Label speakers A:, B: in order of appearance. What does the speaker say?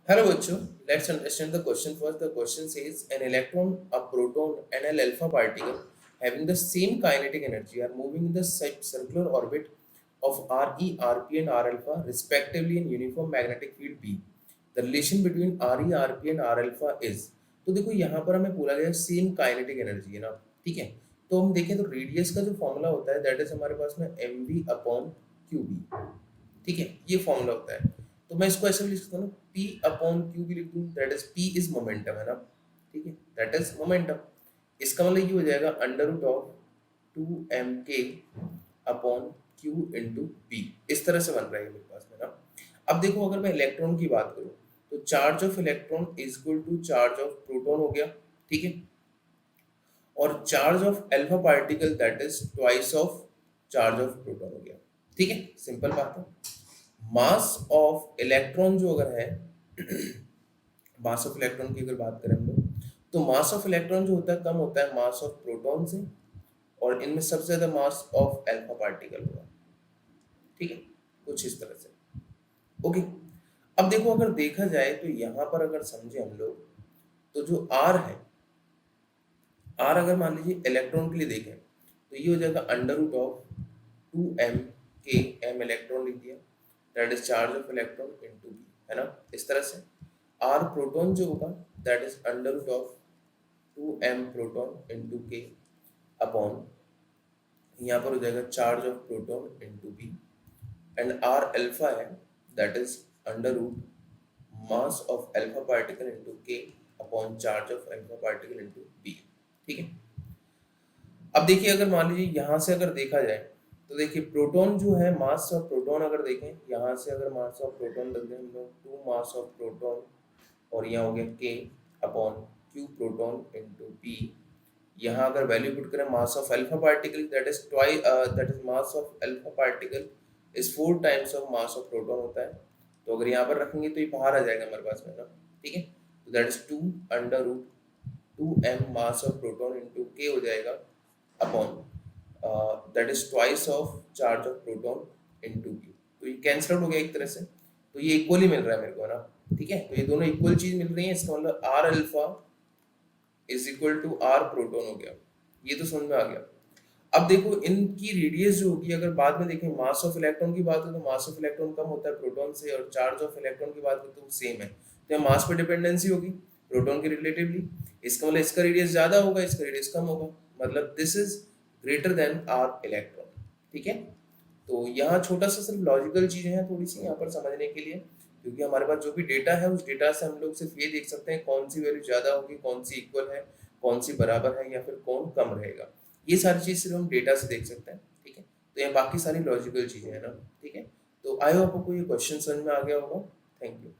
A: Hello bachcho, let's understand the question first. The question says an electron, a proton and an alpha particle having the same kinetic energy are moving in the circular orbit of Re, Rp and R alpha respectively in uniform magnetic field B. The relation between Re, Rp and R alpha is, तो देखो यहाँ पर हमें बोला गया same kinetic energy है ना, ठीक है। तो हम देखें तो रेडियस का जो फॉर्मूला होता है दैट इज हमारे पास में M V upon Q B, ठीक है, ये फॉर्मूला होता है। तो मैं इसको ऐसे भी लिख सकता हूँ ना, P अपॉन क्यू भी लिख दूँ, that is P is momentum है ना, ठीक है, दैट इज मोमेंटम। इसका मतलब ये हो जाएगा under root of 2mk upon Q into B, इस तरह से बन रहा है मेरे पास में ना। अब देखो अगर मैं इलेक्ट्रॉन की बात करूँ तो charge of electron is equal to charge of proton हो गया, ठीक है, और charge of alpha particle that is twice of charge of proton हो गया, ठीक है, सिंपल बात है। मास ऑफ इलेक्ट्रॉन जो अगर है मास ऑफ इलेक्ट्रॉन की अगर बात करें हम लोग, तो मास ऑफ इलेक्ट्रॉन जो होता है कम होता है मास ऑफ प्रोटॉन से, और इनमें सबसे ज्यादा मास ऑफ अल्फा पार्टिकल होगा, ठीक है, कुछ इस तरह से। ओके, अब देखो अगर देखा जाए तो यहाँ पर अगर समझे हम लोग, तो जो आर है, आर अगर मान लीजिए इलेक्ट्रॉन के लिए देखें तो ये हो जाएगा under root of 2m k, m electron लिख दिया, that is charge of electron into B, है ना, इस तरह से। आर प्रोटॉन जो होगा that is under root of 2m proton into k upon, यहाँ पर हो जाएगा charge of proton into B, and R alpha है that is under root mass of alpha particle into k upon charge of alpha particle into B, ठीक है। अब देखिए अगर मान लीजिए यहाँ से अगर देखा जाए तो देखिए प्रोटॉन जो है, मास ऑफ प्रोटॉन अगर देखें यहाँ से, अगर मास ऑफ प्रोटॉन रख दें हम लोग, 2 मास ऑफ प्रोटॉन, और यहाँ हो गया के upon Q proton into P. यहाँ अगर वैल्यू पुट करें मास of alpha particle that is twice, that is mass of alpha particle is 4 times of mass of proton होता है। तो अगर यहाँ पर रखेंगे तो ये बाहर आ जाएगा हमारे पास में ना, ठीक है। तो that is 2 under root 2m mass of proton into K हो जाएगा upon that is twice of charge of proton into Q. तो ये कैंसल आउट हो गया एक तरह से, तो ये इक्वली मिल रहा है मेरे को ना, ठीक है। तो ये दोनों इक्वल चीज मिल रही है, इसका मतलब R alpha is equal to R proton हो गया, ये तो समझ में आ गया। अब देखो इनकी रेडियस जो होगी, अगर बाद में देखें मास ऑफ इलेक्ट्रॉन की बात हो तो मास ऑफ इलेक्ट्रॉन कम होता है प्रोटॉन से, और चार्ज ऑफ इलेक्ट्रॉन की बात हो तो सेम है, तो यहाँ मास पे डिपेंडेंसी होगी प्रोटॉन के रिलेटिवली। इसका मतलब इसका रेडियस ज्यादा होगा, इसका रेडियस कम होगा, मतलब this is greater than R electron, ठीक है। तो यहाँ छोटा सा सिर्फ लॉजिकल चीजें हैं थोड़ी सी यहाँ पर समझने के लिए, क्योंकि हमारे पास जो भी डेटा है उस डेटा से हम लोग सिर्फ ये देख सकते हैं कौन सी वैल्यू ज्यादा होगी, कौन सी इक्वल है, कौन सी बराबर है, या फिर कौन कम रहेगा। ये सारी चीज सिर्फ हम डेटा से देख सकते हैं, ठीक है। तो ये बाकी सारी लॉजिकल चीजें हैं ना, ठीक है। तो आई होप आपको ये क्वेश्चन समझ में आ गया होगा। Thank you.